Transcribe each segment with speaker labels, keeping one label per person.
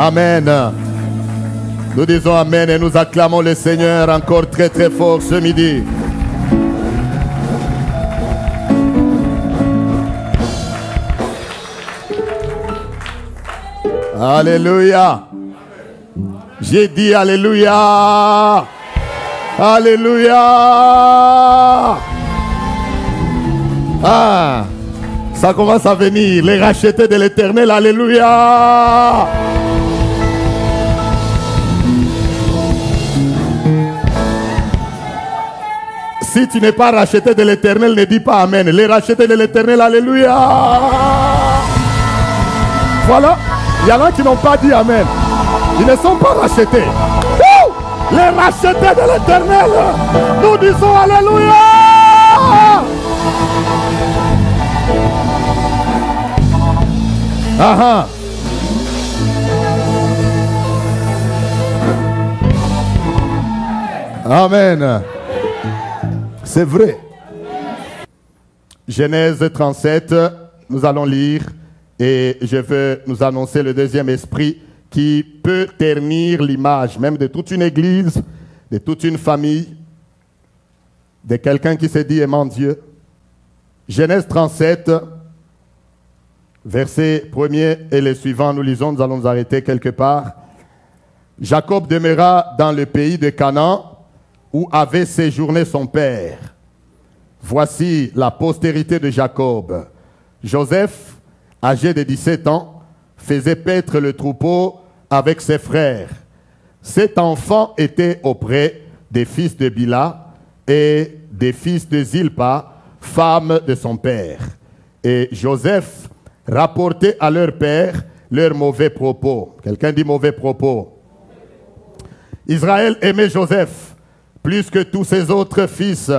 Speaker 1: Amen. Nous disons Amen et nous acclamons le Seigneur encore très très fort ce midi. Alléluia. J'ai dit Alléluia. Alléluia. Ah, ça commence à venir. Les rachetés de l'Éternel. Alléluia. Si tu n'es pas racheté de l'Éternel, ne dis pas Amen. Les rachetés de l'Éternel, Alléluia. Voilà. Il y en a qui n'ont pas dit Amen. Ils ne sont pas rachetés. Les rachetés de l'Éternel, nous disons Alléluia. Ah, Amen. C'est vrai. Genèse 37, nous allons lire et je veux nous annoncer le deuxième esprit qui peut ternir l'image même de toute une église, de toute une famille, de quelqu'un qui se dit aimant Dieu. Genèse 37, verset 1er et les suivants, nous lisons, nous allons nous arrêter quelque part. Jacob demeura dans le pays de Canaan où avait séjourné son père. Voici la postérité de Jacob. Joseph, âgé de 17 ans, faisait paître le troupeau avec ses frères. Cet enfant était auprès des fils de Bila et des fils de Zilpa, femme de son père. Et Joseph rapportait à leur père leurs mauvais propos. Quelqu'un dit mauvais propos. Israël aimait Joseph plus que tous ses autres fils,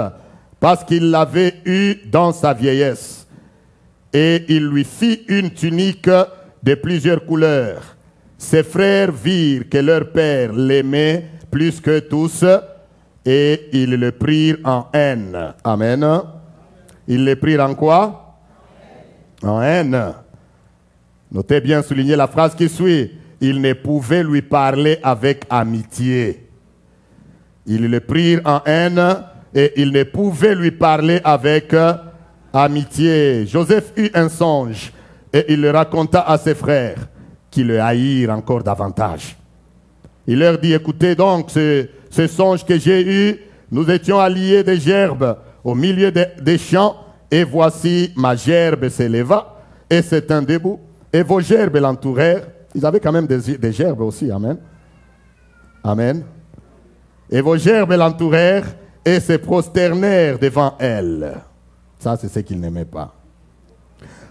Speaker 1: parce qu'il l'avait eu dans sa vieillesse. Et il lui fit une tunique de plusieurs couleurs. Ses frères virent que leur père l'aimait plus que tous, et ils le prirent en haine. Amen. Ils le prirent en quoi? En haine. Notez bien, soulignez la phrase qui suit. Ils ne pouvaient lui parler avec amitié. Ils le prirent en haine et ils ne pouvaient lui parler avec amitié. Joseph eut un songe et il le raconta à ses frères qui le haïrent encore davantage. Il leur dit, écoutez donc ce songe que j'ai eu. Nous étions alliés des gerbes au milieu des champs et voici ma gerbe s'éleva et s'étint debout et vos gerbes l'entourèrent. Ils avaient quand même des gerbes aussi, amen. Amen. Et vos gerbes l'entourèrent et se prosternèrent devant elle. Ça, c'est ce qu'il n'aimait pas.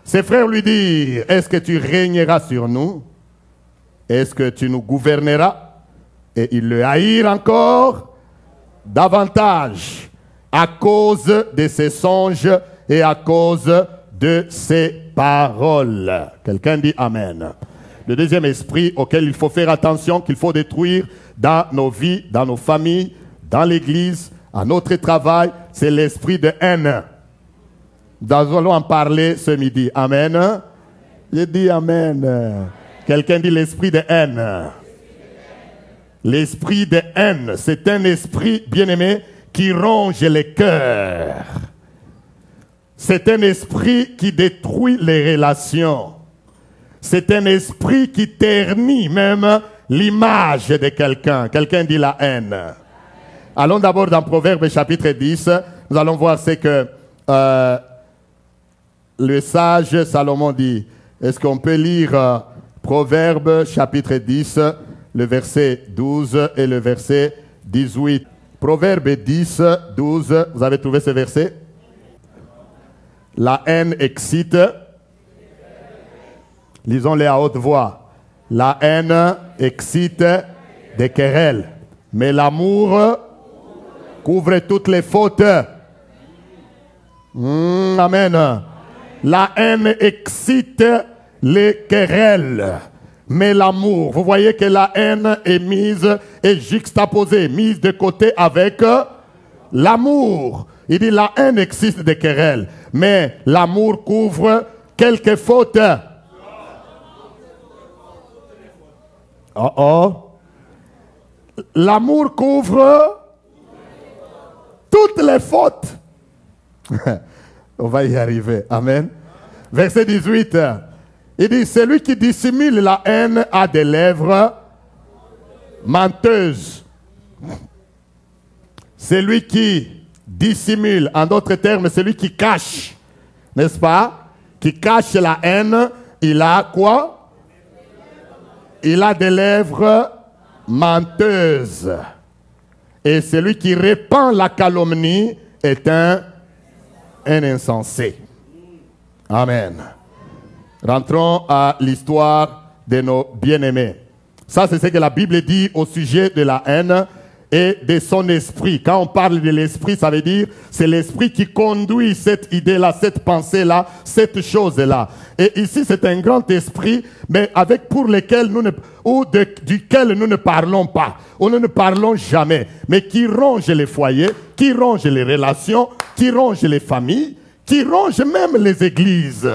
Speaker 1: Ses frères lui dirent, est-ce que tu régneras sur nous? Est-ce que tu nous gouverneras? Et ils le haïrent encore davantage à cause de ses songes et à cause de ses paroles. Quelqu'un dit Amen. Le deuxième esprit auquel il faut faire attention, qu'il faut détruire dans nos vies, dans nos familles, dans l'église, à notre travail, c'est l'esprit de haine. Nous allons en parler ce midi. Amen. Je dis Amen. Quelqu'un dit l'esprit de haine. L'esprit de haine, c'est un esprit, bien-aimé, qui ronge les cœurs. C'est un esprit qui détruit les relations. C'est un esprit qui ternit même l'image de quelqu'un. Quelqu'un dit la haine. Allons d'abord dans Proverbes chapitre 10. Nous allons voir ce que le sage Salomon dit. Est-ce qu'on peut lire Proverbes chapitre 10, le verset 12 et le verset 18? Proverbes 10, 12, vous avez trouvé ce verset? La haine excite. Lisons-les à haute voix. La haine excite des querelles, mais l'amour couvre toutes les fautes. Amen. La haine excite les querelles, mais l'amour, vous voyez que la haine est mise et juxtaposée, mise de côté avec l'amour. Il dit la haine excite des querelles, mais l'amour couvre quelques fautes. Oh oh. L'amour couvre toutes les fautes. On va y arriver. Amen. Verset 18. Il dit, celui qui dissimule la haine a des lèvres menteuses. Celui qui dissimule, en d'autres termes, celui qui cache, n'est-ce pas? Qui cache la haine, il a quoi? Il a des lèvres menteuses. Et celui qui répand la calomnie est un insensé. Amen. Rentrons à l'histoire de nos bien-aimés. Ça, c'est ce que la Bible dit au sujet de la haine et de son esprit. Quand on parle de l'esprit, ça veut dire c'est l'esprit qui conduit cette idée-là, cette pensée-là, cette chose-là. Et ici, c'est un grand esprit, mais avec pour lequel nous ne, duquel nous ne parlons pas, ou nous ne parlons jamais, mais qui ronge les foyers, qui ronge les relations, qui ronge les familles, qui ronge même les églises,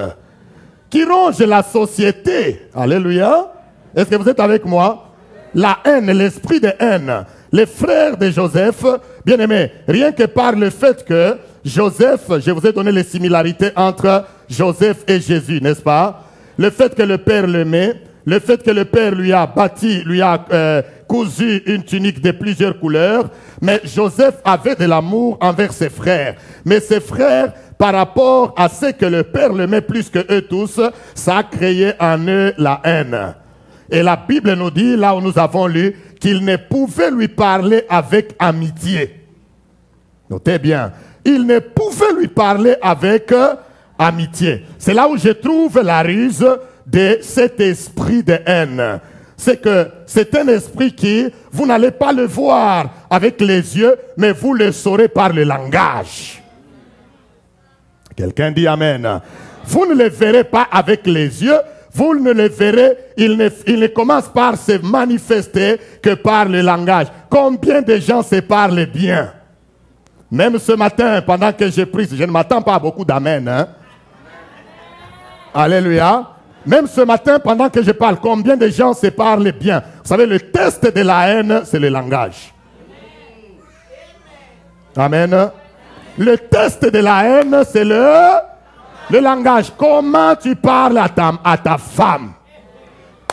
Speaker 1: qui ronge la société. Alléluia. Est-ce que vous êtes avec moi? La haine, l'esprit de haine. Les frères de Joseph, bien aimés, rien que par le fait que Joseph, je vous ai donné les similarités entre Joseph et Jésus, n'est-ce pas? Le fait que le père l'aimait, le fait que le père lui a bâti, lui a cousu une tunique de plusieurs couleurs, mais Joseph avait de l'amour envers ses frères. Mais ses frères, par rapport à ce que le père l'aimait plus que eux tous, ça a créé en eux la haine. Et la Bible nous dit, là où nous avons lu, qu'il ne pouvait lui parler avec amitié. Notez bien, il ne pouvait lui parler avec amitié. C'est là où je trouve la ruse de cet esprit de haine. C'est que c'est un esprit qui, vous n'allez pas le voir avec les yeux, mais vous le saurez par le langage. Quelqu'un dit Amen. Vous ne le verrez pas avec les yeux, vous ne le verrez, il ne commence par se manifester que par le langage. Combien de gens se parlent bien? Même ce matin, pendant que je prie, je ne m'attends pas à beaucoup d'amen. Hein? Alléluia. Même ce matin, pendant que je parle, combien de gens se parlent bien? Vous savez, le test de la haine, c'est le langage. Amen. Le test de la haine, c'est le langage. Comment tu parles à ta femme?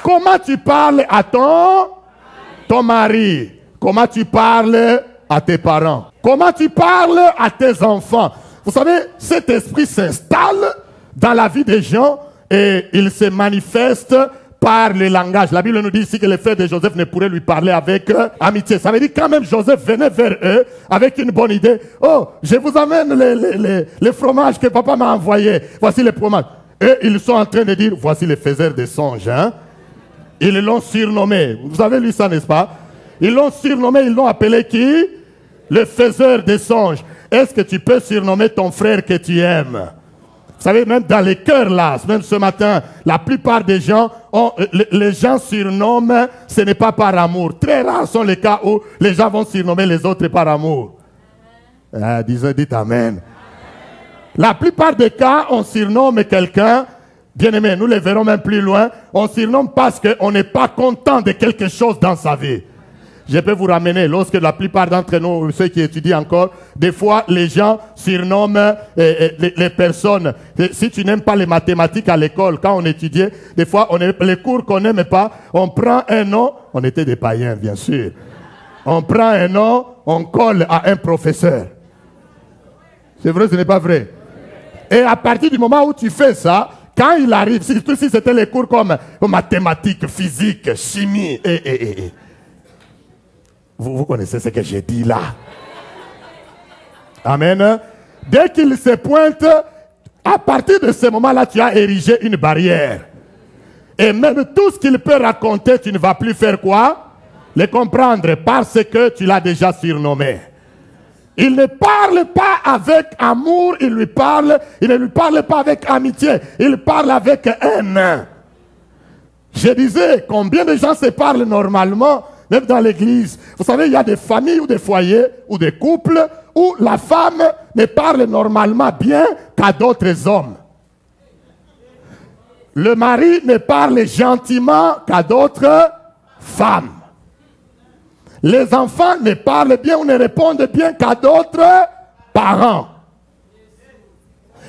Speaker 1: Comment tu parles à ton mari? Comment tu parles à tes parents? Comment tu parles à tes enfants? Vous savez, cet esprit s'installe dans la vie des gens et il se manifeste par le langage. La Bible nous dit ici que les frères de Joseph ne pourraient lui parler avec amitié. Ça veut dire quand même Joseph venait vers eux avec une bonne idée. Oh, je vous amène les fromages que papa m'a envoyés. Voici les fromages. Et ils sont en train de dire, voici les faiseurs de songes. Hein? Ils l'ont surnommé. Vous avez lu ça, n'est-ce pas? Ils l'ont surnommé, ils l'ont appelé qui? Le faiseur de songes. Est-ce que tu peux surnommer ton frère que tu aimes? Vous savez, même dans les cœurs là, même ce matin, la plupart des gens, les gens surnomment, ce n'est pas par amour. Très rares sont les cas où les gens vont surnommer les autres par amour. Dites Amen. La plupart des cas, on surnomme quelqu'un, bien aimé, nous les verrons même plus loin, on surnomme parce qu'on n'est pas content de quelque chose dans sa vie. Je peux vous ramener, lorsque la plupart d'entre nous, ceux qui étudient encore, des fois, les gens surnomment les personnes. Si tu n'aimes pas les mathématiques à l'école, quand on étudiait, des fois, les cours qu'on n'aime pas, on prend un nom, on était des païens, bien sûr. On prend un nom, on colle à un professeur. C'est vrai, ce n'est pas vrai? Et à partir du moment où tu fais ça, quand il arrive, surtout si c'était les cours comme mathématiques, physique, chimie, vous connaissez ce que j'ai dit là. Amen. Dès qu'il se pointe, à partir de ce moment-là, tu as érigé une barrière. Et même tout ce qu'il peut raconter, tu ne vas plus faire quoi? Le comprendre, parce que tu l'as déjà surnommé. Il ne parle pas avec amour, il ne lui parle pas avec amitié, il parle avec haine. Je disais, combien de gens se parlent normalement, même dans l'église? Vous savez, il y a des familles ou des foyers ou des couples où la femme ne parle normalement bien qu'à d'autres hommes. Le mari ne parle gentiment qu'à d'autres femmes. Les enfants ne parlent bien ou ne répondent bien qu'à d'autres parents.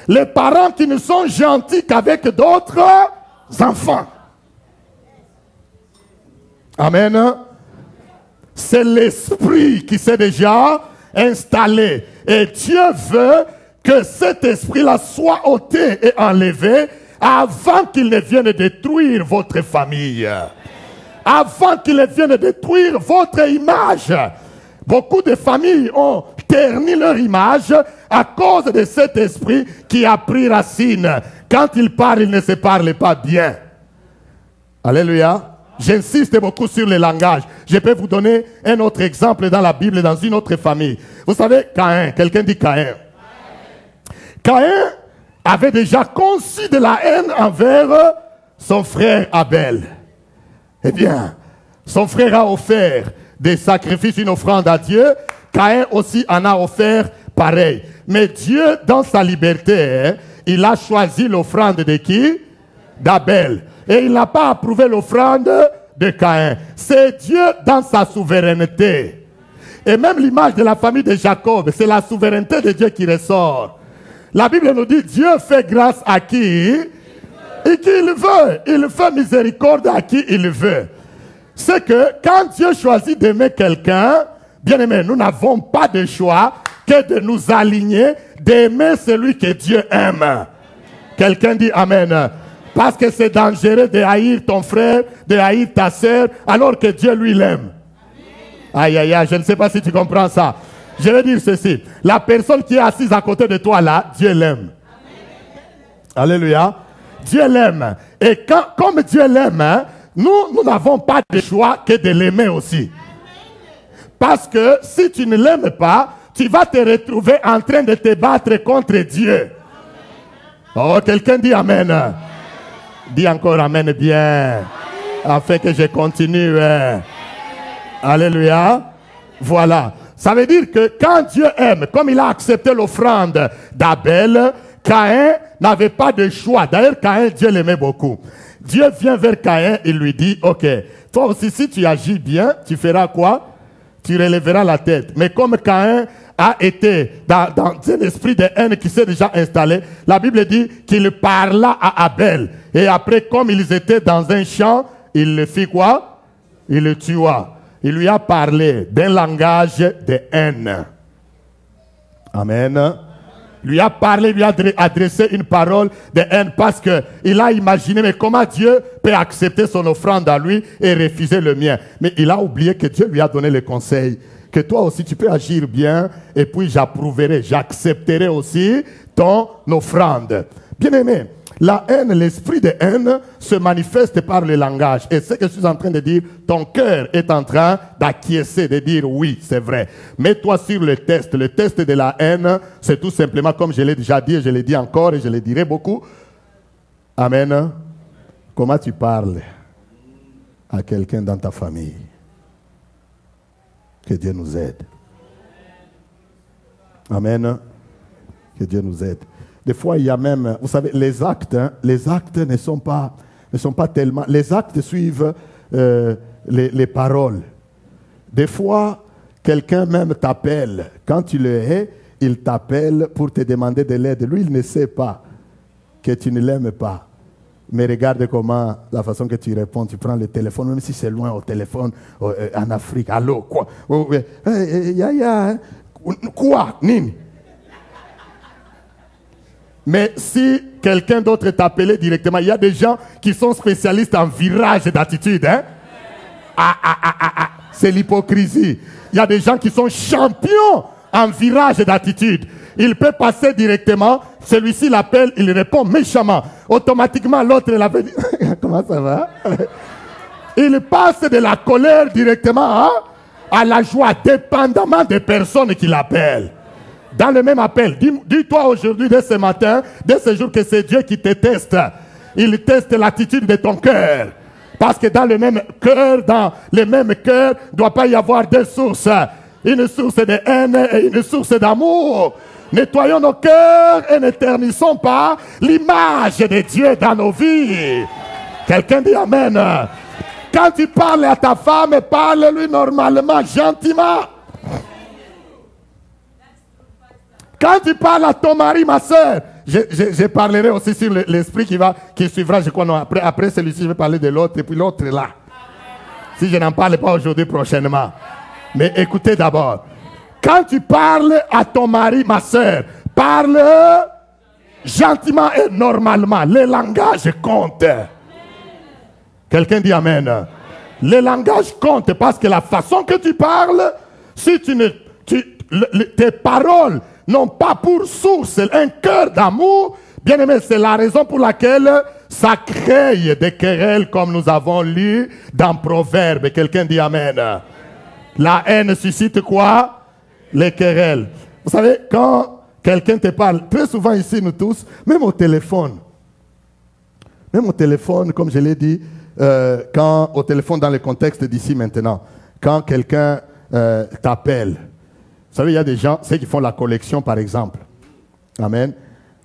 Speaker 1: Les parents qui ne sont gentils qu'avec d'autres enfants. Amen. C'est l'esprit qui s'est déjà installé. Et Dieu veut que cet esprit-là soit ôté et enlevé avant qu'il ne vienne détruire votre famille. Avant qu'il ne vienne détruire votre image. Beaucoup de familles ont terni leur image à cause de cet esprit qui a pris racine. Quand il parle, il ne se parle pas bien. Alléluia. J'insiste beaucoup sur le langage. Je peux vous donner un autre exemple dans la Bible, dans une autre famille. Vous savez, Caïn, quelqu'un dit Caïn. Caïn avait déjà conçu de la haine envers son frère Abel. Eh bien, son frère a offert des sacrifices, une offrande à Dieu. Caïn aussi en a offert pareil. Mais Dieu, dans sa liberté, il a choisi l'offrande de qui? D'Abel. Et il n'a pas approuvé l'offrande de Caïn. C'est Dieu dans sa souveraineté. Et même l'image de la famille de Jacob, c'est la souveraineté de Dieu qui ressort. La Bible nous dit, Dieu fait grâce à qui? Et qui il veut. Il fait miséricorde à qui il veut. C'est que quand Dieu choisit d'aimer quelqu'un, bien aimé, nous n'avons pas de choix que de nous aligner, d'aimer celui que Dieu aime. Quelqu'un dit Amen. Parce que c'est dangereux de haïr ton frère, de haïr ta sœur, alors que Dieu lui l'aime. Aïe, aïe, aïe, je ne sais pas si tu comprends ça. Je vais dire ceci. La personne qui est assise à côté de toi là, Dieu l'aime. Alléluia. Dieu l'aime. Et comme Dieu l'aime, hein, nous n'avons pas de choix que de l'aimer aussi. Parce que si tu ne l'aimes pas, tu vas te retrouver en train de te battre contre Dieu. Oh, quelqu'un dit Amen. Dis encore Amen bien. Afin que je continue. Alléluia. Voilà. Ça veut dire que quand Dieu aime, comme il a accepté l'offrande d'Abel, Caïn n'avait pas de choix. D'ailleurs, Caïn, Dieu l'aimait beaucoup. Dieu vient vers Caïn et lui dit, ok, toi aussi, si tu agis bien, tu feras quoi? Tu relèveras la tête. Mais comme Caïn a été dans un esprit de haine qui s'est déjà installé, la Bible dit qu'il parla à Abel. Et après, comme ils étaient dans un champ, il le fit quoi? Il le tua. Il lui a parlé d'un langage de haine. Amen. Lui a parlé, lui a adressé une parole de haine parce qu'il a imaginé, mais comment Dieu peut accepter son offrande à lui et refuser le mien? Mais il a oublié que Dieu lui a donné le conseil, que toi aussi tu peux agir bien et puis j'approuverai, j'accepterai aussi ton offrande. Bien aimé, la haine, l'esprit de haine se manifeste par le langage. Et ce que je suis en train de dire, ton cœur est en train d'acquiescer, de dire oui, c'est vrai. Mets-toi sur le test. Le test de la haine, c'est tout simplement, comme je l'ai déjà dit, et je l'ai dit encore et je le dirai beaucoup. Amen. Comment tu parles à quelqu'un dans ta famille? Que Dieu nous aide. Amen. Que Dieu nous aide. Des fois, il y a même, vous savez, les actes ne sont pas tellement, les actes suivent les paroles. Des fois, quelqu'un même t'appelle. Quand tu le hais, il t'appelle pour te demander de l'aide. Lui, il ne sait pas que tu ne l'aimes pas. Mais regarde comment, la façon que tu réponds, tu prends le téléphone, même si c'est loin au téléphone, en Afrique. Allô, quoi? Quoi? Nini? Mais si quelqu'un d'autre t'appelait directement. Il y a des gens qui sont spécialistes en virage d'attitude. Hein? C'est l'hypocrisie. Il y a des gens qui sont champions en virage d'attitude. Il peut passer directement, celui-ci l'appelle, il répond méchamment. Automatiquement, l'autre l'avait dit. Comment ça va? Il passe de la colère directement à la joie, dépendamment des personnes qui l'appellent. Dans le même appel, dis-toi aujourd'hui, dès ce matin, dès ce jour, que c'est Dieu qui te teste. Il teste l'attitude de ton cœur. Parce que dans le même cœur, ne doit pas y avoir deux sources. Une source de haine et une source d'amour. Nettoyons nos cœurs et ne ternissons pas l'image de Dieu dans nos vies. Quelqu'un dit Amen. Quand tu parles à ta femme, parle-lui normalement, gentiment. Quand tu parles à ton mari, ma soeur, je parlerai aussi sur l'esprit qui suivra, je crois. Non, après celui-ci, je vais parler de l'autre, et puis l'autre là. Si je n'en parle pas aujourd'hui, prochainement. Mais écoutez d'abord. Quand tu parles à ton mari, ma soeur, parle gentiment et normalement. Le langage compte. Quelqu'un dit Amen. Le langage compte parce que la façon que tu parles, si tes paroles n'ont pas pour source un cœur d'amour, bien aimé, c'est la raison pour laquelle ça crée des querelles comme nous avons lu dans Proverbes. Quelqu'un dit Amen. La haine suscite quoi? Les querelles. Vous savez, quand quelqu'un te parle, très souvent ici nous tous, même au téléphone, comme je l'ai dit, quand au téléphone dans le contexte d'ici maintenant, quand quelqu'un t'appelle, vous savez, il y a des gens, ceux qui font la collection par exemple. Amen.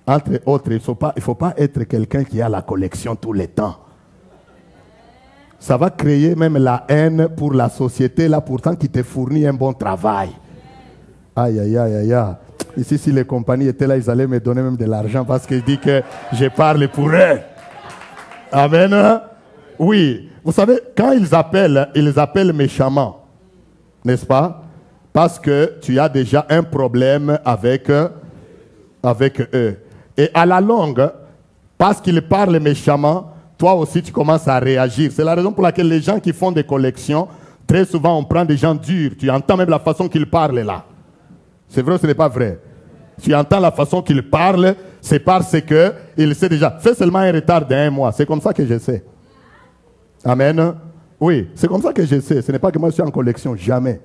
Speaker 1: Entre autres, il ne faut pas être quelqu'un qui a la collection tous les temps. Ça va créer même la haine pour la société, là pourtant qui te fournit un bon travail. Aïe, aïe, aïe, aïe, aïe. Ici, si les compagnies étaient là, ils allaient me donner même de l'argent parce qu'ils disent que je parle pour eux. Amen. Oui. Vous savez, quand ils appellent méchamment. N'est-ce pas? Parce que tu as déjà un problème avec eux. Et à la longue, parce qu'ils parlent méchamment, toi aussi tu commences à réagir. C'est la raison pour laquelle les gens qui font des collections, très souvent on prend des gens durs. Tu entends même la façon qu'ils parlent là. C'est vrai ou ce n'est pas vrai? Tu entends la façon qu'ils parlent, c'est parce qu'il sait déjà. Fais seulement un retard d'1 mois. C'est comme ça que je sais. Amen. Oui, c'est comme ça que je sais. Ce n'est pas que moi je suis en collection, jamais.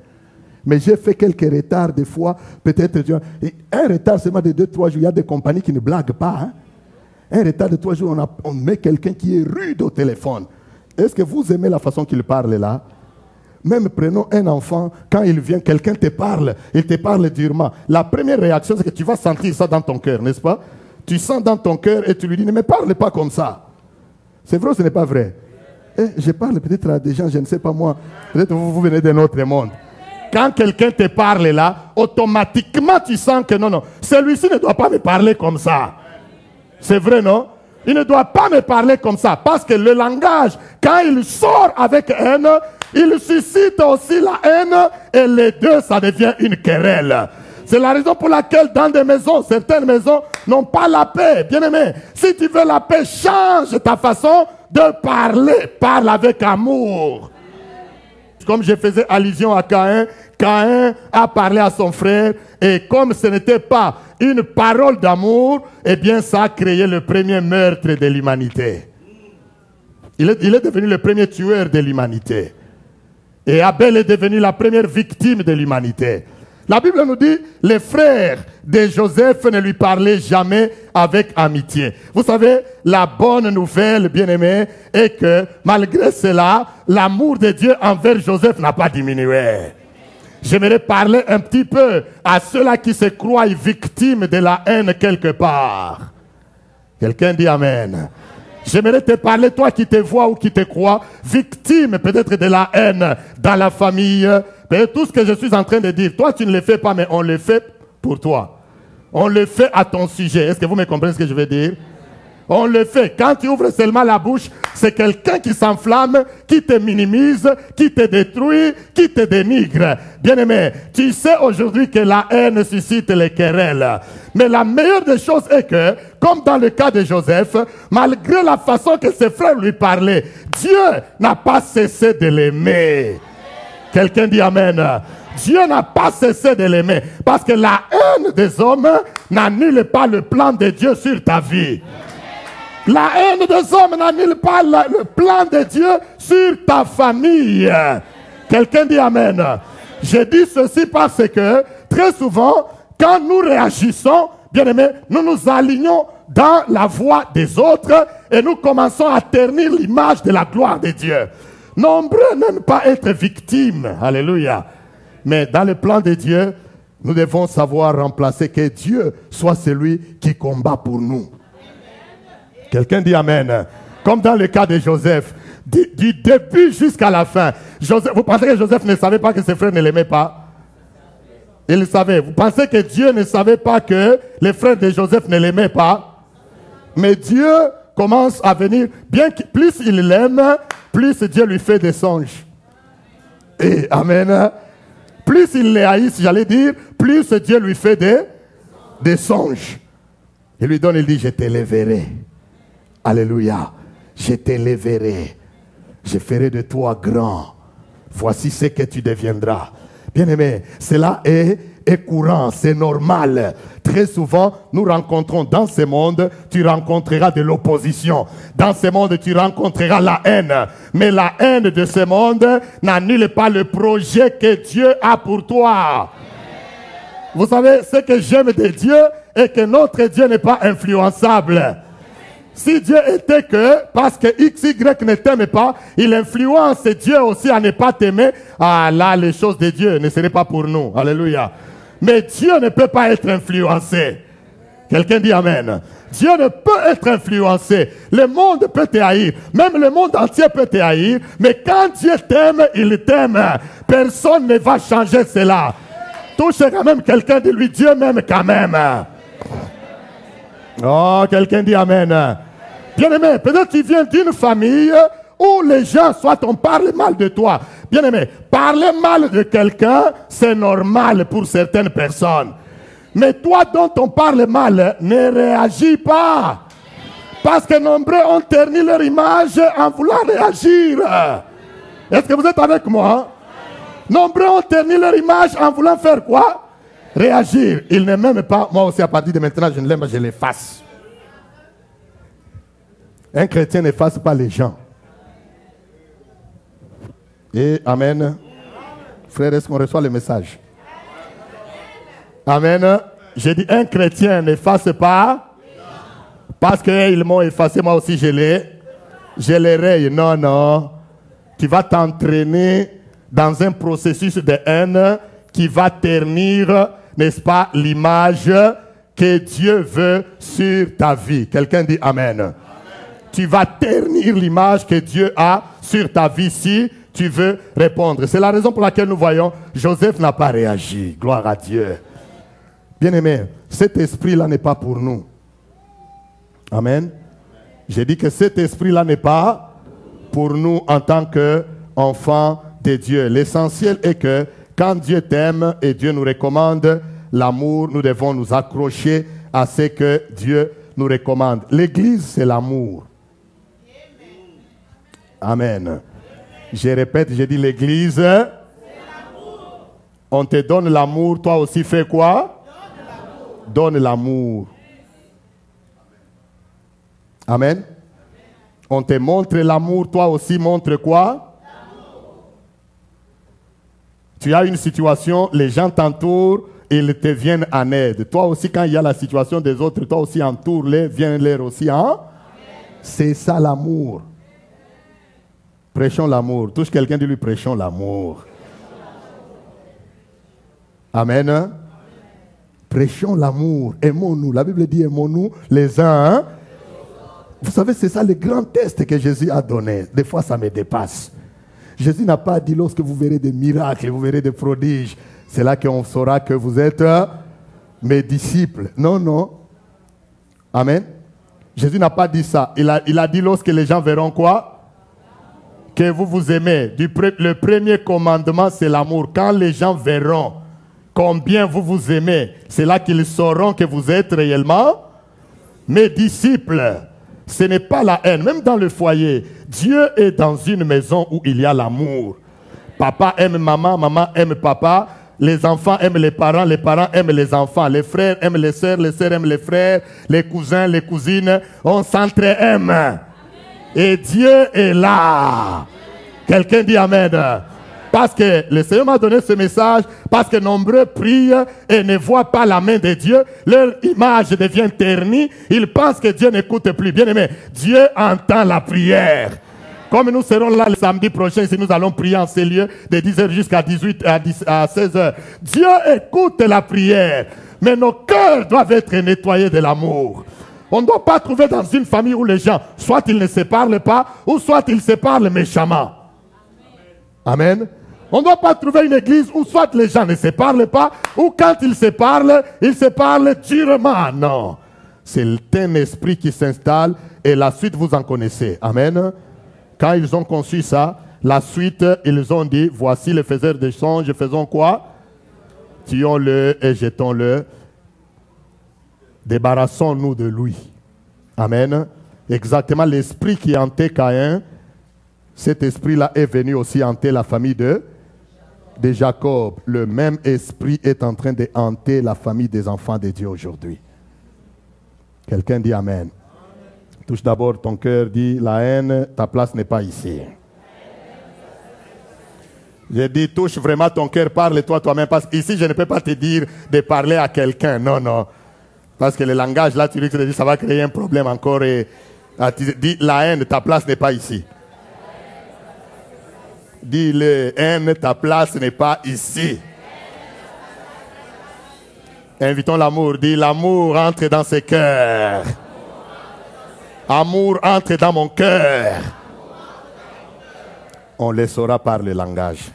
Speaker 1: Mais j'ai fait quelques retards des fois. Peut-être un retard seulement de 2-3 jours. Il y a des compagnies qui ne blaguent pas. Hein? Un retard de 3 jours, on met quelqu'un qui est rude au téléphone. Est-ce que vous aimez la façon qu'il parle là? Même prenons un enfant, quand il vient, quelqu'un te parle, il te parle durement. La première réaction, c'est que tu vas sentir ça dans ton cœur, n'est-ce pas? Tu sens dans ton cœur et tu lui dis, ne me parle pas comme ça. C'est vrai ou ce n'est pas vrai? Je parle peut-être à des gens, je ne sais pas moi, peut-être vous venez d'un autre monde. Quand quelqu'un te parle là, automatiquement tu sens que non, celui-ci ne doit pas me parler comme ça. C'est vrai, non? Il ne doit pas me parler comme ça. Parce que le langage, quand il sort avec haine, il suscite aussi la haine. Et les deux, ça devient une querelle. C'est la raison pour laquelle dans des maisons, certaines maisons n'ont pas la paix. Bien aimé, si tu veux la paix, change ta façon de parler. Parle avec amour. Comme je faisais allusion à Caïn, Caïn a parlé à son frère et comme ce n'était pas une parole d'amour, eh bien ça a créé le premier meurtre de l'humanité. Il est devenu le premier tueur de l'humanité. Et Abel est devenu la première victime de l'humanité. La Bible nous dit, les frères de Joseph ne lui parlaient jamais avec amitié. Vous savez, la bonne nouvelle, bien-aimé, est que malgré cela, l'amour de Dieu envers Joseph n'a pas diminué. J'aimerais parler un petit peu à ceux-là qui se croient victimes de la haine quelque part. Quelqu'un dit Amen. J'aimerais te parler, toi qui te vois ou qui te crois, victime peut-être de la haine dans la famille. Peut-être tout ce que je suis en train de dire, toi tu ne le fais pas, mais on le fait pour toi. On le fait à ton sujet. Est-ce que vous me comprenez ce que je veux dire? On le fait. Quand tu ouvres seulement la bouche, c'est quelqu'un qui s'enflamme, qui te minimise, qui te détruit, qui te dénigre. Bien-aimé, tu sais aujourd'hui que la haine suscite les querelles. Mais la meilleure des choses est que, comme dans le cas de Joseph, malgré la façon que ses frères lui parlaient, Dieu n'a pas cessé de l'aimer. Quelqu'un dit Amen. Dieu n'a pas cessé de l'aimer. Parce que la haine des hommes n'annule pas le plan de Dieu sur ta vie. La haine des hommes n'annule pas le plan de Dieu sur ta famille. Quelqu'un dit Amen. Je dis ceci parce que très souvent, quand nous réagissons, bien aimé, nous nous alignons dans la voie des autres et nous commençons à ternir l'image de la gloire de Dieu. Nombreux n'aiment pas être victimes. Alléluia. Mais dans le plan de Dieu, nous devons savoir remplacer, que Dieu soit celui qui combat pour nous. Quelqu'un dit Amen. Comme dans le cas de Joseph, du début jusqu'à la fin. Joseph, vous pensez que Joseph ne savait pas que ses frères ne l'aimaient pas? Il le savait. Vous pensez que Dieu ne savait pas que les frères de Joseph ne l'aimaient pas? Mais Dieu commence à venir. Bien que plus il l'aime, plus Dieu lui fait des songes. Et Amen. Plus il les haït, j'allais dire, plus Dieu lui fait des songes. Il lui donne, il dit, je t'élèverai. Alléluia. Je t'élèverai. Je ferai de toi grand. Voici ce que tu deviendras. Bien-aimé, cela est courant, c'est normal. Très souvent, nous rencontrons dans ce monde, tu rencontreras de l'opposition. Dans ce monde, tu rencontreras la haine. Mais la haine de ce monde n'annule pas le projet que Dieu a pour toi. Vous savez, ce que j'aime de Dieu est que notre Dieu n'est pas influençable. Si Dieu était que, parce que XY ne t'aime pas, il influence Dieu aussi à ne pas t'aimer, ah là, les choses de Dieu ne seraient pas pour nous. Alléluia. Mais Dieu ne peut pas être influencé. Quelqu'un dit Amen. Dieu ne peut être influencé. Le monde peut te haïr. Même le monde entier peut te haïr. Mais quand Dieu t'aime, il t'aime. Personne ne va changer cela. Touche quand même quelqu'un, de lui, Dieu m'aime quand même. Oh, quelqu'un dit Amen. Bien-aimé, peut-être tu viens d'une famille où les gens, soit on parle mal de toi. Bien-aimé, parler mal de quelqu'un, c'est normal pour certaines personnes. Mais toi dont on parle mal, ne réagis pas. Parce que nombreux ont terni leur image en voulant réagir. Est-ce que vous êtes avec moi? Nombreux ont terni leur image en voulant faire quoi? Réagir. Ils ne m'aiment pas. Moi aussi, à partir de maintenant, je ne l'aime pas, je l'efface. Un chrétien n'efface pas les gens. Et Amen. Frère, est-ce qu'on reçoit le message? Amen. J'ai dit, un chrétien n'efface pas. Parce qu'ils m'ont effacé, moi aussi je les raye. Non, non. Tu vas t'entraîner dans un processus de haine qui va ternir, n'est-ce pas, l'image que Dieu veut sur ta vie. Quelqu'un dit Amen. Amen. Tu vas ternir l'image que Dieu a sur ta vie si tu veux répondre. C'est la raison pour laquelle nous voyons, Joseph n'a pas réagi. Gloire à Dieu. Bien-aimé, cet esprit-là n'est pas pour nous. Amen. J'ai dit que cet esprit-là n'est pas pour nous en tant qu'enfants de Dieu. L'essentiel est que quand Dieu t'aime et Dieu nous recommande l'amour, nous devons nous accrocher à ce que Dieu nous recommande. L'Église, c'est l'amour. Amen. Je répète, j'ai dit l'Église, c'est l'amour. On te donne l'amour, toi aussi fais quoi? Donne l'amour. Amen. On te montre l'amour, toi aussi montre quoi? Tu as une situation, les gens t'entourent, ils te viennent en aide. Toi aussi, quand il y a la situation des autres, toi aussi entoure-les, viens-leur aussi en. C'est ça l'amour. Prêchons l'amour. Touche quelqu'un, dis-lui, prêchons l'amour. Amen. Amen. Prêchons l'amour. Aimons-nous. La Bible dit aimons-nous les uns. Hein? Vous savez, c'est ça le grand test que Jésus a donné. Des fois, ça me dépasse. Jésus n'a pas dit lorsque vous verrez des miracles, vous verrez des prodiges, c'est là qu'on saura que vous êtes mes disciples. Non, non. Amen. Jésus n'a pas dit ça. Il a dit lorsque les gens verront quoi? Que vous vous aimez. Le premier commandement, c'est l'amour. Quand les gens verront combien vous vous aimez, c'est là qu'ils sauront que vous êtes réellement mes disciples. Ce n'est pas la haine. Même dans le foyer, Dieu est dans une maison où il y a l'amour. Papa aime maman, maman aime papa. Les enfants aiment les parents aiment les enfants. Les frères aiment les sœurs aiment les frères. Les cousins, les cousines, on s'entre-aime. Et Dieu est là. Quelqu'un dit Amen. Parce que le Seigneur m'a donné ce message, parce que nombreux prient et ne voient pas la main de Dieu. Leur image devient ternie. Ils pensent que Dieu n'écoute plus. Bien aimé, Dieu entend la prière. Comme nous serons là le samedi prochain, si nous allons prier en ces lieux de 10h jusqu'à 16h. Dieu écoute la prière. Mais nos cœurs doivent être nettoyés de l'amour. On ne doit pas trouver dans une famille où les gens, soit ils ne se parlent pas, ou soit ils se parlent méchamment. Amen. On ne doit pas trouver une église où soit les gens ne se parlent pas, ou quand ils se parlent durement. Non. C'est un esprit qui s'installe et la suite vous en connaissez. Amen. Quand ils ont conçu ça, la suite, ils ont dit, voici les faiseurs de songes, faisons quoi? Tuons-le et jetons-le. Débarrassons-nous de lui. Amen. Exactement l'esprit qui hantait Caïn, cet esprit-là est venu aussi hanter la famille de Jacob. Le même esprit est en train de hanter la famille des enfants de Dieu aujourd'hui. Quelqu'un dit Amen. Touche d'abord ton cœur, dis la haine, ta place n'est pas ici. J'ai dit touche vraiment ton cœur, parle-toi toi-même. Parce qu'ici je ne peux pas te dire de parler à quelqu'un. Non, non. Parce que le langage là, tu dis ça va créer un problème encore. Et dis la haine, ta place n'est pas ici. Dis la haine, ta place n'est pas ici. Invitons l'amour. Dis l'amour entre dans ses cœurs. Amour entre dans mon cœur. On le saura par le langage.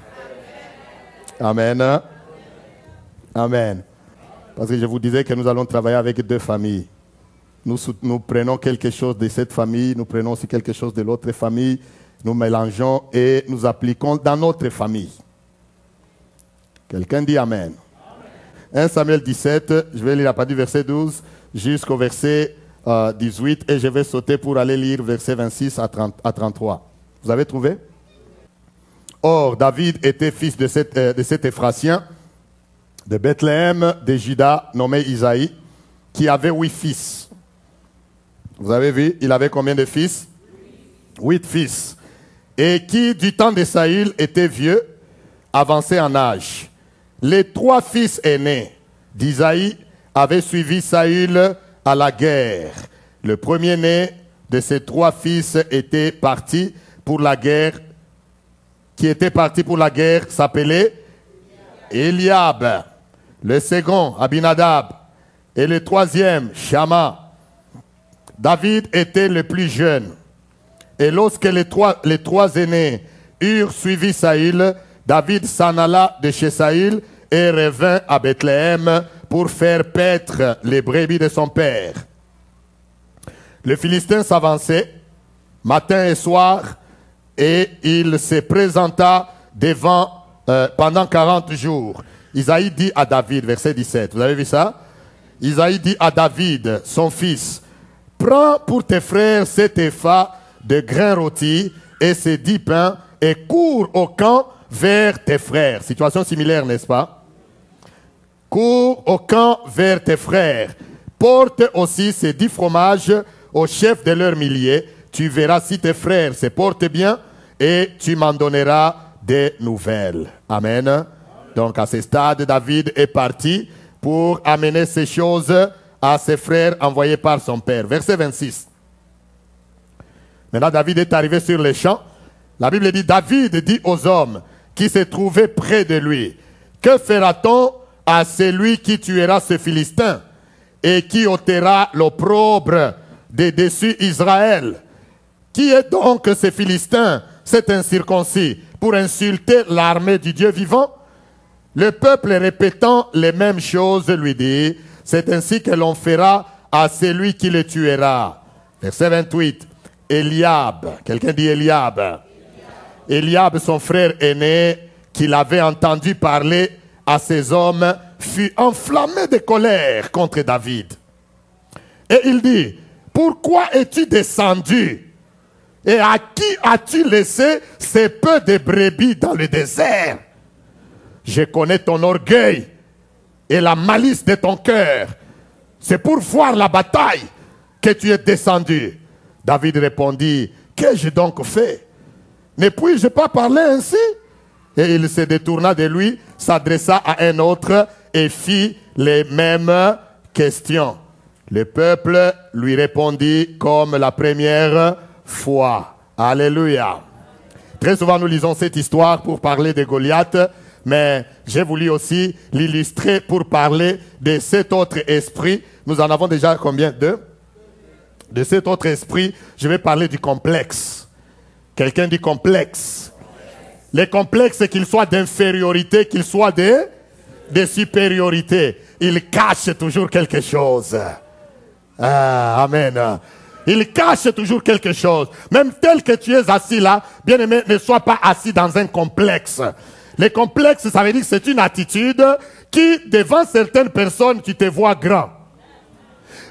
Speaker 1: Amen. Amen. Parce que je vous disais que nous allons travailler avec deux familles. Nous prenons quelque chose de cette famille, nous prenons aussi quelque chose de l'autre famille, nous mélangeons et nous appliquons dans notre famille. Quelqu'un dit Amen. 1 Samuel 17, je vais lire à partir du verset 12 jusqu'au verset 18 et je vais sauter pour aller lire verset 26 à 33. Vous avez trouvé? Or, David était fils de cet Éphratien de Bethléem, de Juda, nommé Isaïe, qui avait 8 fils. Vous avez vu, il avait combien de fils? 8 fils. Et qui, du temps de Saül, était vieux, avancé en âge. Les 3 fils aînés d'Isaïe avaient suivi Saül à la guerre. Le premier-né de ces 3 fils était parti pour la guerre, s'appelait Eliab. Le second, Abinadab. Et le troisième, Shama. David était le plus jeune. Et lorsque les trois aînés eurent suivi Saül, David s'en alla de chez Saül et revint à Bethléem pour faire paître les brebis de son père. Le Philistin s'avançait matin et soir et il se présenta devant pendant 40 jours. Isaïe dit à David, verset 17, vous avez vu ça? Isaïe dit à David, son fils, prends pour tes frères cet épha de grains rôtis et ces 10 pains et cours au camp vers tes frères. Situation similaire, n'est-ce pas? Cours au camp vers tes frères. Porte aussi ces 10 fromages au chef de leurs milliers. Tu verras si tes frères se portent bien et tu m'en donneras des nouvelles. Amen. Donc à ce stade, David est parti pour amener ces choses à ses frères envoyés par son père. Verset 26. Maintenant, David est arrivé sur les champs. La Bible dit, David dit aux hommes qui se trouvaient près de lui, que fera-t-on à celui qui tuera ce Philistin et qui ôtera l'opprobre de dessus Israël? Qui est donc ce Philistin, cet incirconcis, pour insulter l'armée du Dieu vivant? Le peuple répétant les mêmes choses lui dit, c'est ainsi que l'on fera à celui qui le tuera. Verset 28. Eliab, quelqu'un dit Eliab. Eliab, son frère aîné, qu'il avait entendu parler à ses hommes, fut enflammé de colère contre David. Et il dit, pourquoi es-tu descendu? Et à qui as-tu laissé ces peu de brebis dans le désert? Je connais ton orgueil et la malice de ton cœur. C'est pour voir la bataille que tu es descendu. David répondit, qu'ai-je donc fait? Ne puis-je pas parler ainsi? Et il se détourna de lui, s'adressa à un autre et fit les mêmes questions. Le peuple lui répondit comme la première fois. Alléluia. Très souvent nous lisons cette histoire pour parler de Goliath, mais j'ai voulu aussi l'illustrer pour parler de cet autre esprit. Nous en avons déjà combien? Deux? De cet autre esprit, je vais parler du complexe. Quelqu'un dit complexe. Les complexes, qu'ils soient d'infériorité, qu'ils soient de supériorité, ils cachent toujours quelque chose. Ah, amen. Il cache toujours quelque chose. Même tel que tu es assis là, bien aimé, ne sois pas assis dans un complexe. Les complexes, ça veut dire que c'est une attitude qui, devant certaines personnes, tu te vois grand.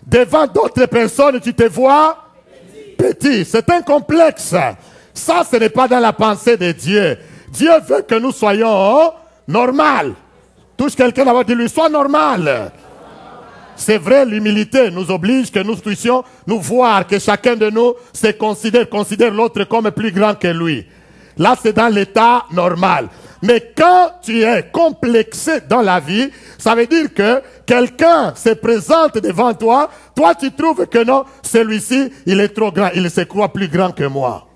Speaker 1: Devant d'autres personnes, tu te vois petit. C'est un complexe. Ça, ce n'est pas dans la pensée de Dieu. Dieu veut que nous soyons normal. Touche quelqu'un d'abord, dis-lui, sois normal. C'est vrai, l'humilité nous oblige que nous puissions nous voir, que chacun de nous se considère l'autre comme plus grand que lui. Là, c'est dans l'état normal. Mais quand tu es complexé dans la vie, ça veut dire que quelqu'un se présente devant toi, toi tu trouves que non, celui-ci, il est trop grand, il se croit plus grand que moi.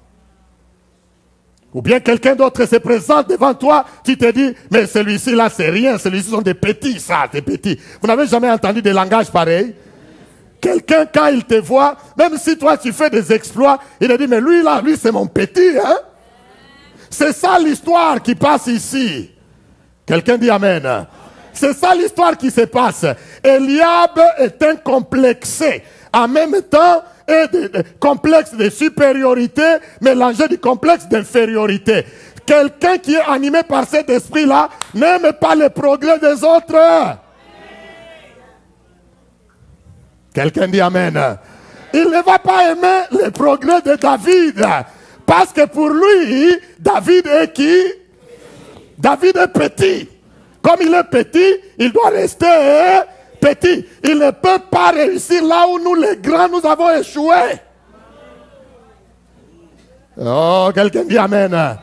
Speaker 1: Ou bien quelqu'un d'autre se présente devant toi, tu te dis, mais celui-ci là c'est rien, celui-ci sont des petits, ça, des petits. Vous n'avez jamais entendu des langages pareils? Quelqu'un, quand il te voit, même si toi tu fais des exploits, il te dit, mais lui là, lui c'est mon petit, hein? C'est ça l'histoire qui passe ici. Quelqu'un dit amen. C'est ça l'histoire qui se passe. Eliab est incomplexé. En même temps, complexe de supériorité, mélangé du complexe d'infériorité. Quelqu'un qui est animé par cet esprit-là n'aime pas le progrès des autres. Quelqu'un dit amen. Il ne va pas aimer le progrès de David. Parce que pour lui, David est qui? David est petit. Comme il est petit, il doit rester petit. Il ne peut pas réussir là où nous, les grands, nous avons échoué. Oh, quelqu'un dit amen.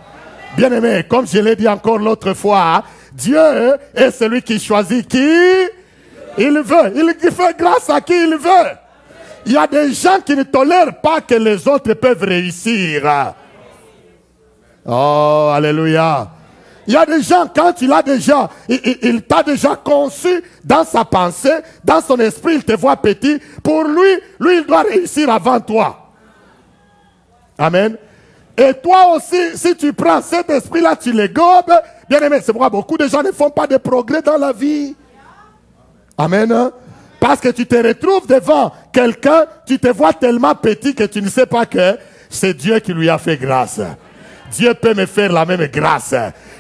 Speaker 1: Bien aimé, comme je l'ai dit encore l'autre fois, Dieu est celui qui choisit qui il veut. Il fait grâce à qui il veut. Il y a des gens qui ne tolèrent pas que les autres peuvent réussir. Oh, alléluia. Il y a des gens, quand il a déjà, il t'a déjà conçu dans sa pensée, dans son esprit, il te voit petit. Pour lui, il doit réussir avant toi. Amen. Et toi aussi, si tu prends cet esprit-là, tu le gobes, bien aimé, c'est pourquoi beaucoup de gens ne font pas de progrès dans la vie. Amen. Parce que tu te retrouves devant quelqu'un, tu te vois tellement petit que tu ne sais pas que c'est Dieu qui lui a fait grâce. Dieu peut me faire la même grâce.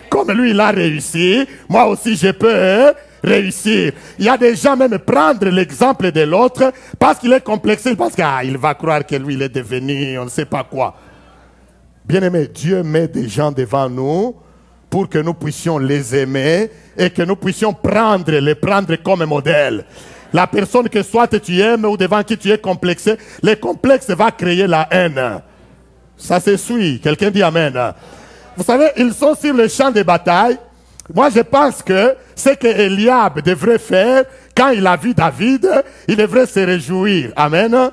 Speaker 1: Comme lui, il a réussi, moi aussi je peux réussir. Il y a des gens même prendre l'exemple de l'autre parce qu'il est complexé, parce qu'il va croire que lui, il est devenu, on ne sait pas quoi. Bien aimé, Dieu met des gens devant nous pour que nous puissions les aimer et que nous puissions les prendre comme modèle. La personne que soit tu aimes ou devant qui tu es complexé, le complexe va créer la haine. Ça se suit. Quelqu'un dit amen. Vous savez, ils sont sur le champ de bataille. Moi, je pense que ce que Eliab devrait faire, quand il a vu David, il devrait se réjouir. Amen.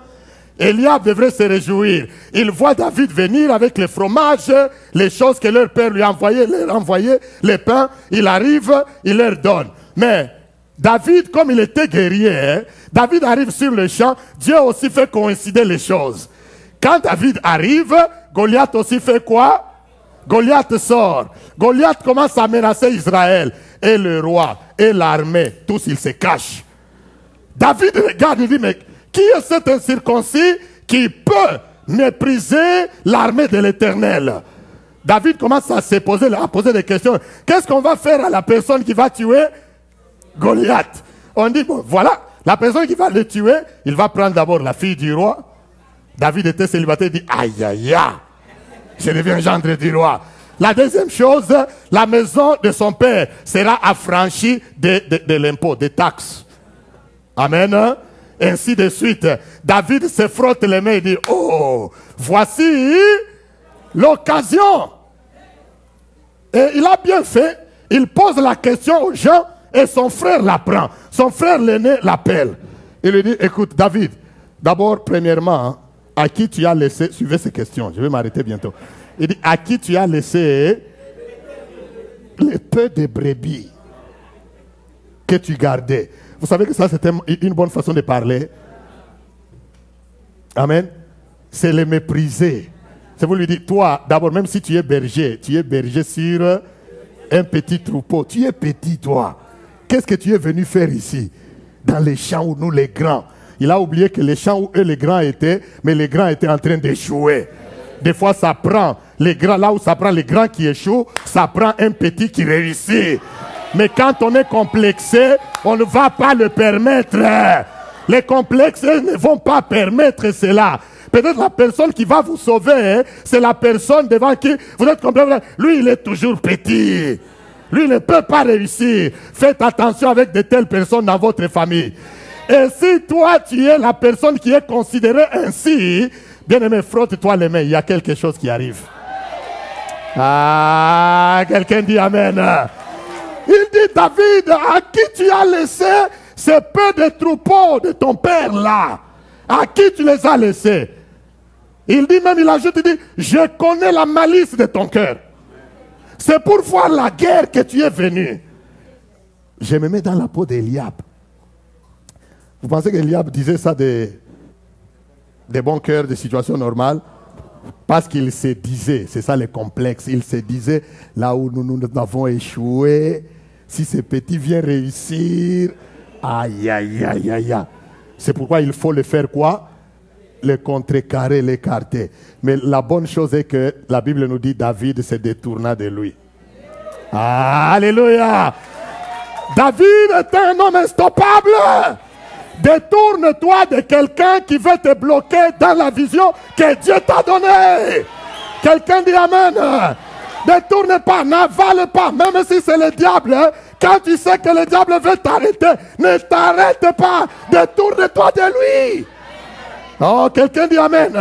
Speaker 1: Eliab devrait se réjouir. Il voit David venir avec le fromage, les choses que leur père lui a envoyées, les pains. Il arrive, il leur donne. Mais David, comme il était guerrier, David arrive sur le champ, Dieu aussi fait coïncider les choses. Quand David arrive, Goliath aussi fait quoi? Goliath sort. Goliath commence à menacer Israël. Et le roi, et l'armée, tous ils se cachent. David regarde et dit, mais qui est cet incirconcis qui peut mépriser l'armée de l'Éternel? David commence à poser des questions. Qu'est-ce qu'on va faire à la personne qui va tuer Goliath? On dit, bon, voilà, la personne qui va le tuer, il va prendre d'abord la fille du roi. David était célibataire, il dit, aïe, aïe, aïe, je deviens gendre du roi. La deuxième chose, la maison de son père sera affranchie de l'impôt, des taxes. Amen. Ainsi de suite. David se frotte les mains et dit, oh, voici l'occasion. Et il a bien fait. Il pose la question aux gens et son frère la prend. Son frère l'aîné l'appelle. Il lui dit, écoute David, d'abord premièrement, à qui tu as laissé, suivez ces questions, je vais m'arrêter bientôt. Il dit, à qui tu as laissé les peu de brebis que tu gardais? Vous savez que ça c'était une bonne façon de parler. Amen. C'est le mépriser. C'est vous lui dire, toi, d'abord, même si tu es berger sur un petit troupeau. Tu es petit, toi. Qu'est-ce que tu es venu faire ici? Dans les champs où nous, les grands. Il a oublié que les champs où eux, les grands étaient, mais les grands étaient en train d'échouer. Des fois, ça prend les grands, là où ça prend les grands qui échouent, ça prend un petit qui réussit. Mais quand on est complexé, on ne va pas le permettre. Les complexés ne vont pas permettre cela. Peut-être la personne qui va vous sauver, c'est la personne devant qui vous êtes complètement... Lui, il est toujours petit. Lui, il ne peut pas réussir. Faites attention avec de telles personnes dans votre famille. Et si toi, tu es la personne qui est considérée ainsi, bien-aimé, frotte-toi les mains. Il y a quelque chose qui arrive. Ah, quelqu'un dit Amen. Il dit, David, à qui tu as laissé ces peu de troupeaux de ton père là? À qui tu les as laissés? Il dit même, il ajoute, il dit, je connais la malice de ton cœur. C'est pour voir la guerre que tu es venu. Je me mets dans la peau d'Eliab. Vous pensez qu'Eliab disait ça des bons cœurs, des situations normales? Parce qu'il se disait, c'est ça le complexe, il se disait, là où nous avons échoué, si ce petit vient réussir, aïe, aïe, aïe, aïe, aïe. C'est pourquoi il faut le faire quoi? Le contrecarrer, l'écarter. Mais la bonne chose est que la Bible nous dit David se détourna de lui. Alléluia! David est un homme instoppable. Détourne-toi de quelqu'un qui veut te bloquer dans la vision que Dieu t'a donnée. Quelqu'un dit Amen. Détourne pas, n'avale pas, même si c'est le diable. Hein. Quand tu sais que le diable veut t'arrêter, ne t'arrête pas. Détourne-toi de lui. Oh, quelqu'un dit Amen.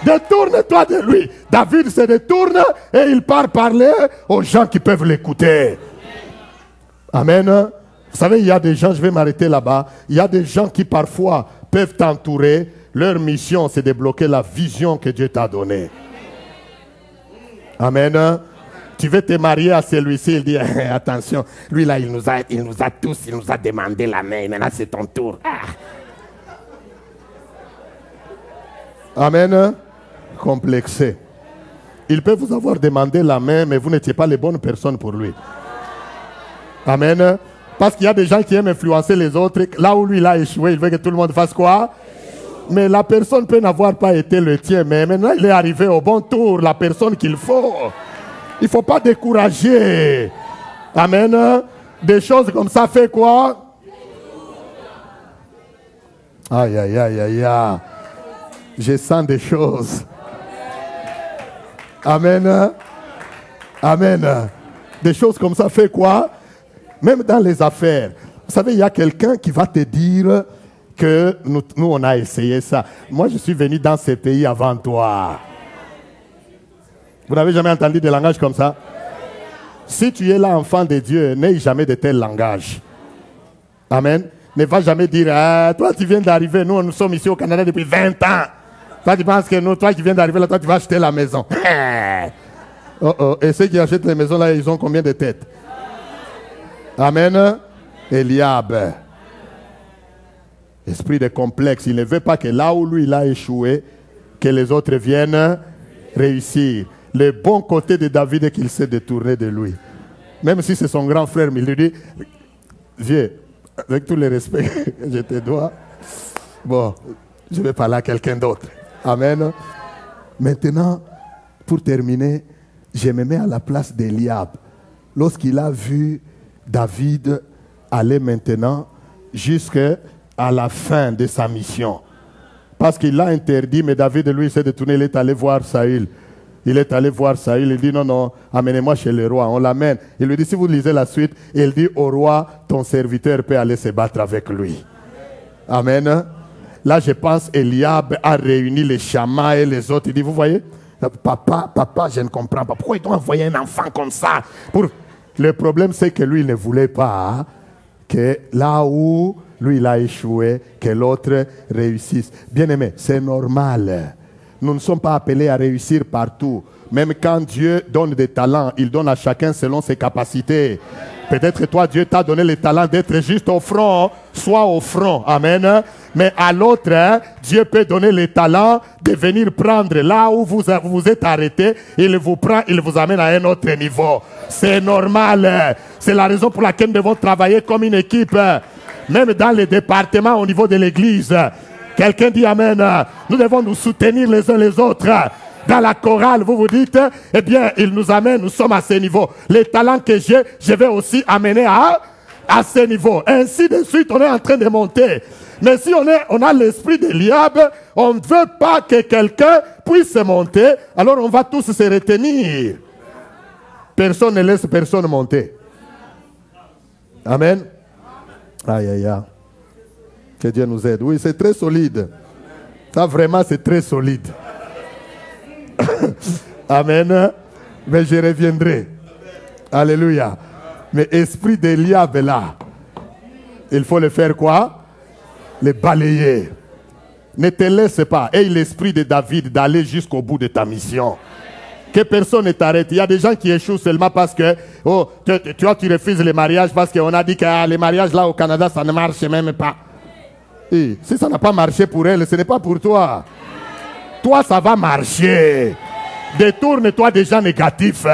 Speaker 1: Détourne-toi de lui. David se détourne et il part parler aux gens qui peuvent l'écouter. Amen. Vous savez, il y a des gens, je vais m'arrêter là-bas, il y a des gens qui parfois peuvent t'entourer. Leur mission, c'est de bloquer la vision que Dieu t'a donnée. Amen. Tu veux te marier à celui-ci, il dit, attention, lui là, il nous a demandé la main, maintenant c'est ton tour. Amen. Complexé. Il peut vous avoir demandé la main, mais vous n'étiez pas les bonnes personnes pour lui. Amen. Parce qu'il y a des gens qui aiment influencer les autres. Là où lui, il a échoué, il veut que tout le monde fasse quoi? Mais la personne peut n'avoir pas été le tien. Mais maintenant, il est arrivé au bon tour, la personne qu'il faut. Il ne faut pas décourager. Amen. Des choses comme ça fait quoi? Aïe, aïe, aïe, aïe, aïe. Je sens des choses. Amen. Amen. Des choses comme ça fait quoi? Même dans les affaires. Vous savez, il y a quelqu'un qui va te dire que nous, on a essayé ça. Moi, je suis venu dans ces pays avant toi. Vous n'avez jamais entendu des langages comme ça? Si tu es là, enfant de Dieu, n'aie jamais de tel langage. Amen. Ne va jamais dire, toi, tu viens d'arriver, nous sommes ici au Canada depuis 20 ans. Toi, tu penses que nous, toi qui viens d'arriver là, toi, tu vas acheter la maison. Et ceux qui achètent les maisons là, ils ont combien de têtes? Amen. Eliab. Esprit de complexe. Il ne veut pas que là où lui il a échoué, que les autres viennent réussir. Le bon côté de David est qu'il s'est détourné de lui. Même si c'est son grand frère, mais il lui dit, viens, avec tout le respect que je te dois, bon, je vais parler à quelqu'un d'autre. Amen. Maintenant, pour terminer, je me mets à la place d'Eliab. Lorsqu'il a vu David aller maintenant jusqu'à la fin de sa mission. Parce qu'il l'a interdit, mais David, lui, s'est détourné, il est allé voir Saül. Il est allé voir Saül, il dit non, amenez-moi chez le roi. On l'amène. Il lui dit, si vous lisez la suite, il dit au roi, ton serviteur peut aller se battre avec lui. Amen. Là, je pense, Eliab a réuni les chamans et les autres. Il dit, vous voyez, papa, je ne comprends pas. Pourquoi ils doivent envoyer un enfant comme ça? Le problème, c'est que lui, il ne voulait pas que là où lui, il a échoué, que l'autre réussisse. Bien aimé, c'est normal. Nous ne sommes pas appelés à réussir partout. Même quand Dieu donne des talents, il donne à chacun selon ses capacités. Peut-être que toi, Dieu t'a donné le talent d'être juste au front, soit au front. Amen. Mais à l'autre, Dieu peut donner le talent de venir prendre là où vous êtes arrêté. Il vous prend, il vous amène à un autre niveau. C'est normal. C'est la raison pour laquelle nous devons travailler comme une équipe. Même dans les départements au niveau de l'église. Quelqu'un dit Amen. Nous devons nous soutenir les uns les autres. Dans la chorale, vous vous dites, eh bien, il nous amène, nous sommes à ce niveau. Les talents que j'ai, je vais aussi amener à ce niveau. Ainsi de suite, on est en train de monter. Mais si on a l'esprit d'Eliab, on ne veut pas que quelqu'un puisse monter, alors on va tous se retenir. Personne ne laisse personne monter. Amen. Aïe, aïe, aïe. Que Dieu nous aide. Oui, c'est très solide. Ça, vraiment, c'est très solide. Amen. Mais je reviendrai. Alléluia. Mais esprit d'Eliab est là. Il faut le faire quoi? Le balayer. Ne te laisse pas. Aie l'esprit de David d'aller jusqu'au bout de ta mission. Que personne ne t'arrête. Il y a des gens qui échouent seulement parce que tu refuses les mariages parce qu'on a dit que les mariages là au Canada, ça ne marche même pas. Et si ça n'a pas marché pour elle, ce n'est pas pour toi. Toi, ça va marcher. Détourne-toi des gens négatifs.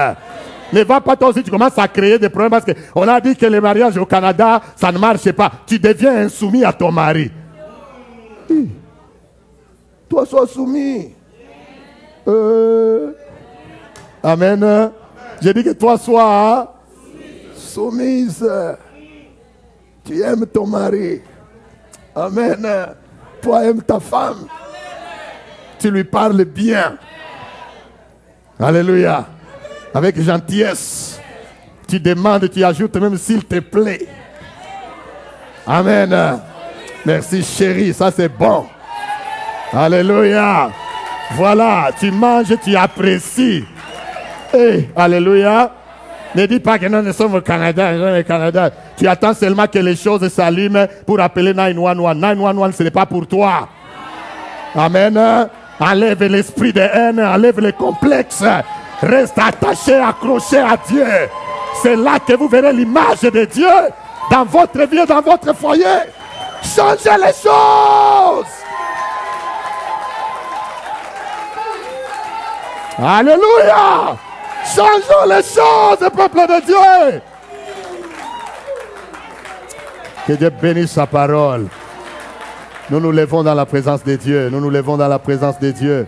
Speaker 1: Ne va pas toi aussi, tu commences à créer des problèmes parce qu'on a dit que les mariages au Canada, ça ne marche pas. Tu deviens insoumis à ton mari. Toi, sois soumis. Amen. J'ai dit que toi, sois soumise. Tu aimes ton mari. Amen. Toi, aimes ta femme. Tu lui parles bien. Alléluia. Avec gentillesse. Tu demandes, tu ajoutes même s'il te plaît. Amen. Merci chérie, ça c'est bon. Alléluia. Voilà, tu manges, tu apprécies. Hey, alléluia. Ne dis pas que nous sommes au Canada. Tu attends seulement que les choses s'allument pour appeler 911. 911, ce n'est pas pour toi. Amen. Enlève l'esprit de haine, enlève les complexes. Reste attaché, accroché à Dieu. C'est là que vous verrez l'image de Dieu dans votre vie, dans votre foyer. Changez les choses. Alléluia. Changeons les choses, peuple de Dieu. Que Dieu bénisse sa parole. Nous nous levons dans la présence de Dieu. Nous nous levons dans la présence de Dieu.